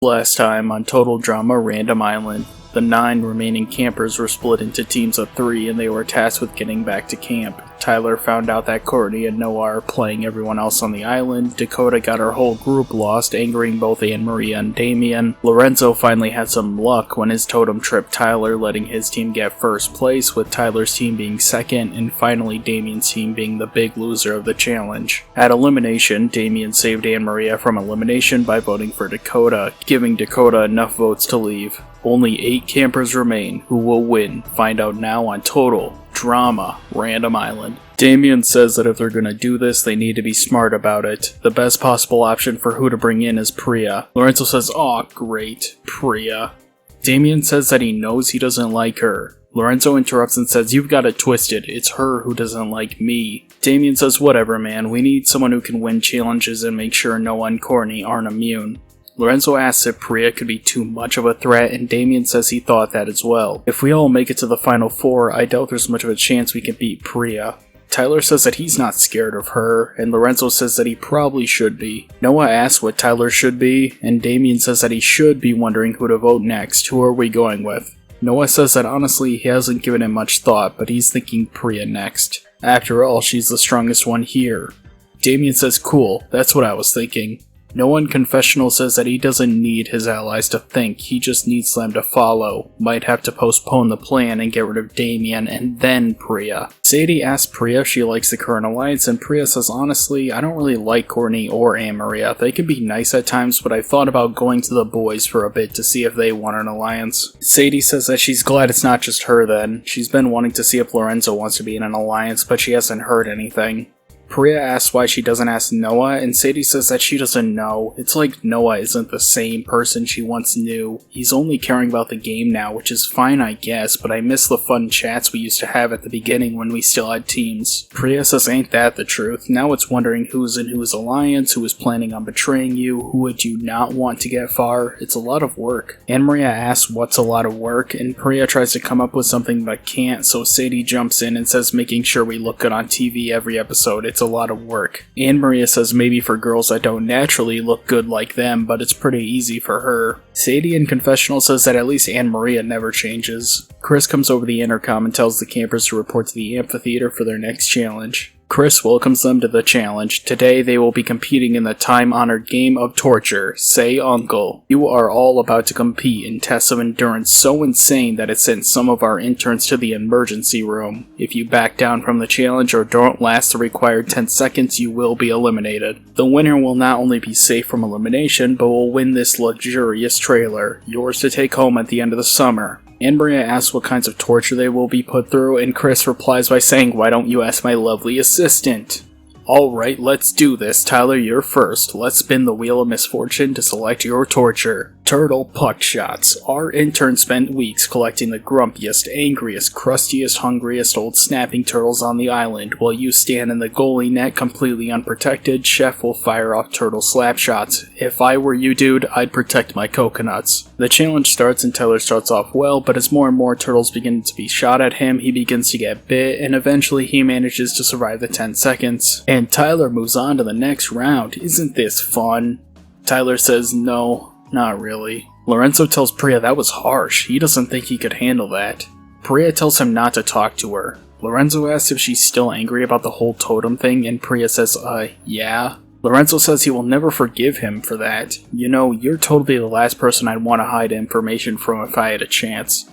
Last time on Total Drama Random Island, the 9 remaining campers were split into teams of 3 and they were tasked with getting back to camp. Tyler found out that Courtney and Noah are playing everyone else on the island. Dakota got her whole group lost, angering both Maria and Damien. Lorenzo finally had some luck when his totem tripped Tyler, letting his team get first place, with Tyler's team being second, and finally Damien's team being the big loser of the challenge. At elimination, Damien saved Maria from elimination by voting for Dakota, giving Dakota enough votes to leave. Only 8 campers remain. Who will win? Find out now on Total Drama Random Island. Damien says that if they're gonna do this, they need to be smart about it. The best possible option for who to bring in is Priya. Lorenzo says, "Aw, great, Priya." Damien says that he knows he doesn't like her. Lorenzo interrupts and says, "You've got it twisted. It's her who doesn't like me." Damien says, "Whatever, man. We need someone who can win challenges and make sure Noah and Courtney aren't immune." Lorenzo asks if Priya could be too much of a threat, and Damien says he thought that as well. If we all make it to the final 4, I doubt there's much of a chance we can beat Priya. Tyler says that he's not scared of her, and Lorenzo says that he probably should be. Noah asks what Tyler should be, and Damien says that he should be wondering who to vote next. Who are we going with? Noah says that honestly he hasn't given it much thought, but he's thinking Priya next. After all, she's the strongest one here. Damien says, "Cool, that's what I was thinking." Noah in confessional says that he doesn't need his allies to think, he just needs them to follow. Might have to postpone the plan and get rid of Damien and then Priya. Sadie asks Priya if she likes the current alliance, and Priya says, "Honestly, I don't really like Courtney or Maria. They can be nice at times, but I thought about going to the boys for a bit to see if they want an alliance." Sadie says that she's glad it's not just her then. She's been wanting to see if Lorenzo wants to be in an alliance, but she hasn't heard anything. Priya asks why she doesn't ask Noah, and Sadie says that she doesn't know. It's like Noah isn't the same person she once knew. He's only caring about the game now, which is fine I guess, but I miss the fun chats we used to have at the beginning when we still had teams. Priya says ain't that the truth. Now it's wondering who's in whose alliance, who is planning on betraying you, who would you not want to get far. It's a lot of work. Maria asks what's a lot of work, and Priya tries to come up with something but can't, so Sadie jumps in and says making sure we look good on TV every episode. It's a lot of work. Maria says maybe for girls that don't naturally look good like them, but it's pretty easy for her. Sadie in confessional says that at least Maria never changes. Chris comes over the intercom and tells the campers to report to the amphitheater for their next challenge. Chris welcomes them to the challenge. Today they will be competing in the time-honored game of torture. Say Uncle. You are all about to compete in tests of endurance so insane that it sent some of our interns to the emergency room. If you back down from the challenge or don't last the required 10 seconds, you will be eliminated. The winner will not only be safe from elimination, but will win this luxurious trailer, yours to take home at the end of the summer. Maria asks what kinds of torture they will be put through, and Chris replies by saying, "Why don't you ask my lovely assistant?" Alright, let's do this. Tyler, you're first. Let's spin the wheel of misfortune to select your torture. Turtle puck shots. Our intern spent weeks collecting the grumpiest, angriest, crustiest, hungriest old snapping turtles on the island. While you stand in the goalie net completely unprotected, Chef will fire off turtle slap shots. If I were you, dude, I'd protect my coconuts. The challenge starts and Tyler starts off well, but as more and more turtles begin to be shot at him, he begins to get bit, and eventually he manages to survive the 10 seconds. And Tyler moves on to the next round. Isn't this fun? Tyler says no. Not really. Lorenzo tells Priya that was harsh. He doesn't think he could handle that. Priya tells him not to talk to her. Lorenzo asks if she's still angry about the whole totem thing, and Priya says, yeah. Lorenzo says he will never forgive him for that. You know, you're totally the last person I'd want to hide information from if I had a chance.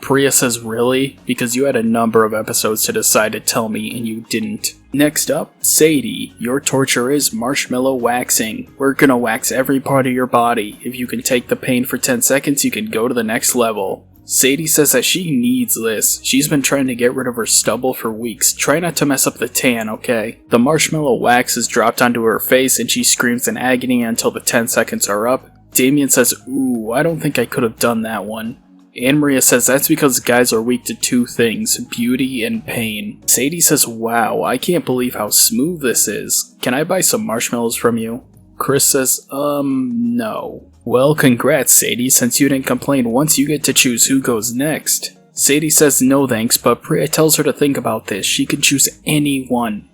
Priya says, really? Because you had a number of episodes to decide to tell me and you didn't. Next up, Sadie. Your torture is marshmallow waxing. We're gonna wax every part of your body. If you can take the pain for 10 seconds, you can go to the next level. Sadie says that she needs this. She's been trying to get rid of her stubble for weeks. Try not to mess up the tan, okay? The marshmallow wax is dropped onto her face and she screams in agony until the 10 seconds are up. Damien says, ooh, I don't think I could have done that one. Maria says that's because guys are weak to 2 things, beauty and pain. Sadie says, wow, I can't believe how smooth this is. Can I buy some marshmallows from you? Chris says, no. Well, congrats, Sadie. Since you didn't complain once, you get to choose who goes next. Sadie says no thanks, but Priya tells her to think about this. She can choose anyone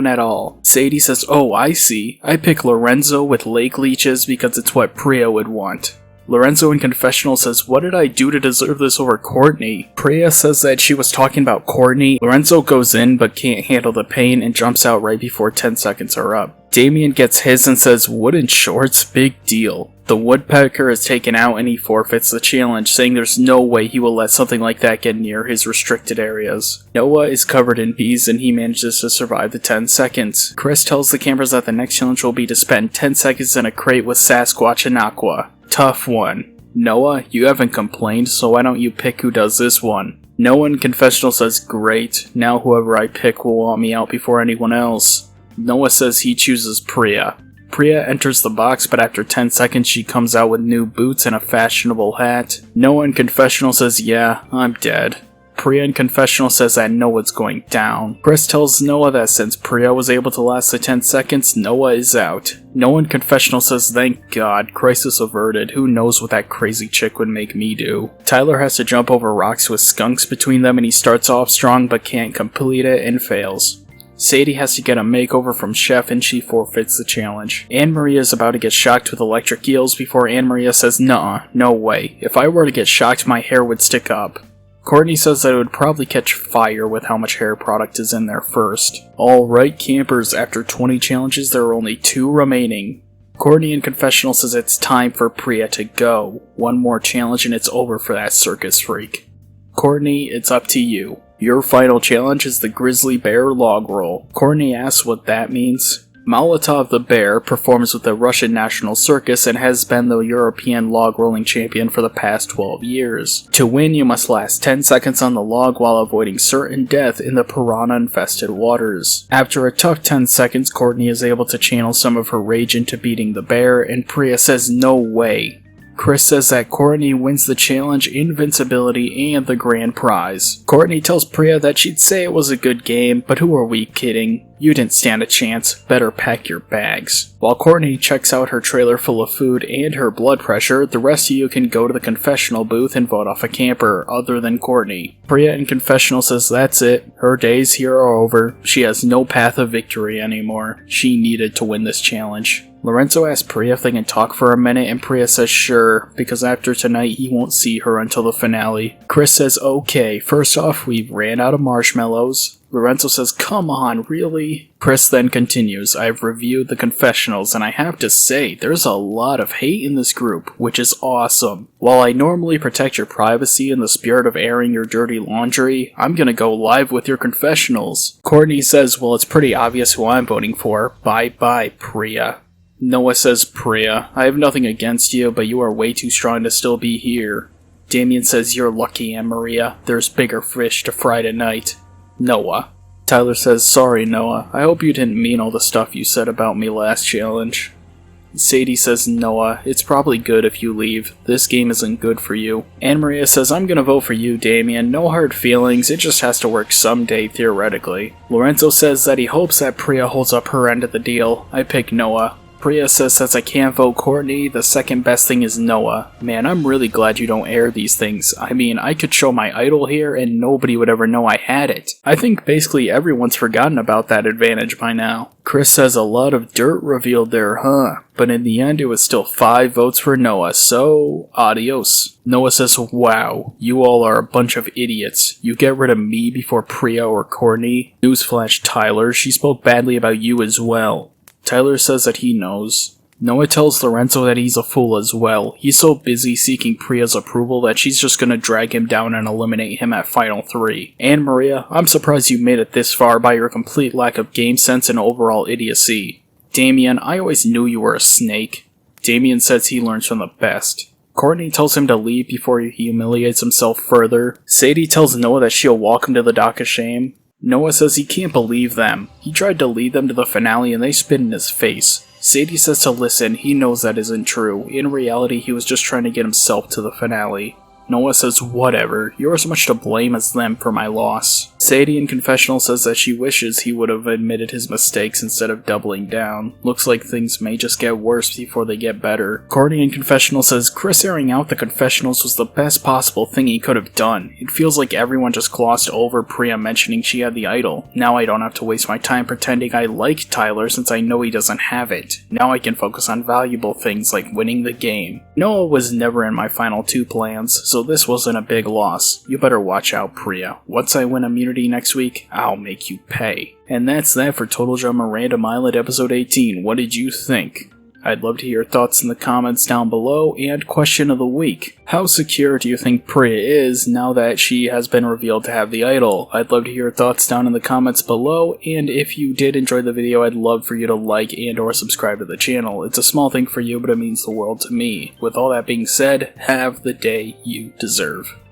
at all. Sadie says, oh, I see. I pick Lorenzo with lake leeches because it's what Priya would want. Lorenzo in confessional says, "What did I do to deserve this over Courtney?" Priya says that she was talking about Courtney. Lorenzo goes in but can't handle the pain and jumps out right before 10 seconds are up. Damien gets his and says, "Wooden shorts? Big deal." The woodpecker is taken out and he forfeits the challenge, saying there's no way he will let something like that get near his restricted areas. Noah is covered in bees and he manages to survive the 10 seconds. Chris tells the campers that the next challenge will be to spend 10 seconds in a crate with Sasquatch and Aqua. Tough one. Noah, you haven't complained, so why don't you pick who does this one? Noah in confessional says, "Great, now whoever I pick will want me out before anyone else." Noah says he chooses Priya. Priya enters the box, but after 10 seconds she comes out with new boots and a fashionable hat. Noah in confessional says, "Yeah, I'm dead." Priya in confessional says that Noah's going down. Chris tells Noah that since Priya was able to last the 10 seconds, Noah is out. Noah in confessional says, "Thank God, crisis averted, who knows what that crazy chick would make me do." Tyler has to jump over rocks with skunks between them and he starts off strong but can't complete it and fails. Sadie has to get a makeover from Chef and she forfeits the challenge. Anne-Maria is about to get shocked with electric eels before Anne-Maria says, "Nuh-uh, no way. If I were to get shocked, my hair would stick up." Courtney says that it would probably catch fire with how much hair product is in there first. Alright campers, after 20 challenges there are only 2 remaining. Courtney in confessional says it's time for Priya to go. One more challenge and it's over for that circus freak. Courtney, it's up to you. Your final challenge is the grizzly bear log roll. Courtney asks what that means. Molotov the bear performs with the Russian National Circus and has been the European log rolling champion for the past 12 years. To win, you must last 10 seconds on the log while avoiding certain death in the piranha-infested waters. After a tough 10 seconds, Courtney is able to channel some of her rage into beating the bear, and Priya says no way. Chris says that Courtney wins the challenge, invincibility, and the grand prize. Courtney tells Priya that she'd say it was a good game, but who are we kidding? You didn't stand a chance, better pack your bags. While Courtney checks out her trailer full of food and her blood pressure, the rest of you can go to the confessional booth and vote off a camper other than Courtney. Priya in confessional says that's it, her days here are over, she has no path of victory anymore. She needed to win this challenge. Lorenzo asks Priya if they can talk for a minute and Priya says sure, because after tonight he won't see her until the finale. Chris says okay, first off we ran out of marshmallows. Lorenzo says come on, really? Chris then continues, I've reviewed the confessionals and I have to say, there's a lot of hate in this group, which is awesome. While I normally protect your privacy in the spirit of airing your dirty laundry, I'm gonna go live with your confessionals. Courtney says, well it's pretty obvious who I'm voting for. Bye bye, Priya. Noah says, Priya, I have nothing against you, but you are way too strong to still be here. Damien says, you're lucky, Anne-Maria. There's bigger fish to fry tonight. Noah. Tyler says, sorry, Noah. I hope you didn't mean all the stuff you said about me last challenge. Sadie says, Noah, it's probably good if you leave. This game isn't good for you. Anne-Maria says, I'm gonna vote for you, Damien. No hard feelings, it just has to work someday, theoretically. Lorenzo says that he hopes that Priya holds up her end of the deal. I pick Noah. Priya says since I can't vote Courtney, the second best thing is Noah. Man, I'm really glad you don't air these things. I mean, I could show my idol here and nobody would ever know I had it. I think basically everyone's forgotten about that advantage by now. Chris says a lot of dirt revealed there, huh? But in the end it was still 5 votes for Noah, so adios. Noah says, wow, you all are a bunch of idiots. You get rid of me before Priya or Courtney? Newsflash, Tyler, she spoke badly about you as well. Tyler says that he knows. Noah tells Lorenzo that he's a fool as well. He's so busy seeking Priya's approval that she's just gonna drag him down and eliminate him at Final 3. Anne-Maria, I'm surprised you made it this far by your complete lack of game sense and overall idiocy. Damien, I always knew you were a snake. Damien says he learns from the best. Courtney tells him to leave before he humiliates himself further. Sadie tells Noah that she'll walk him to the dock of shame. Noah says he can't believe them. He tried to lead them to the finale and they spit in his face. Sadie says to listen, he knows that isn't true. In reality, he was just trying to get himself to the finale. Noah says, whatever, you're as much to blame as them for my loss. Sadie in confessional says that she wishes he would have admitted his mistakes instead of doubling down. Looks like things may just get worse before they get better. Courtney in confessional says Chris airing out the confessionals was the best possible thing he could have done. It feels like everyone just glossed over Priya mentioning she had the idol. Now I don't have to waste my time pretending I like Tyler since I know he doesn't have it. Now I can focus on valuable things like winning the game. Noah was never in my final 2 plans, so this wasn't a big loss. You better watch out, Priya. Once I win immunity next week, I'll make you pay. And that's that for Total Drama Random Island episode 18. What did you think? I'd love to hear your thoughts in the comments down below, and question of the week. How secure do you think Priya is now that she has been revealed to have the idol? I'd love to hear your thoughts down in the comments below, and if you did enjoy the video, I'd love for you to like and or subscribe to the channel. It's a small thing for you, but it means the world to me. With all that being said, have the day you deserve.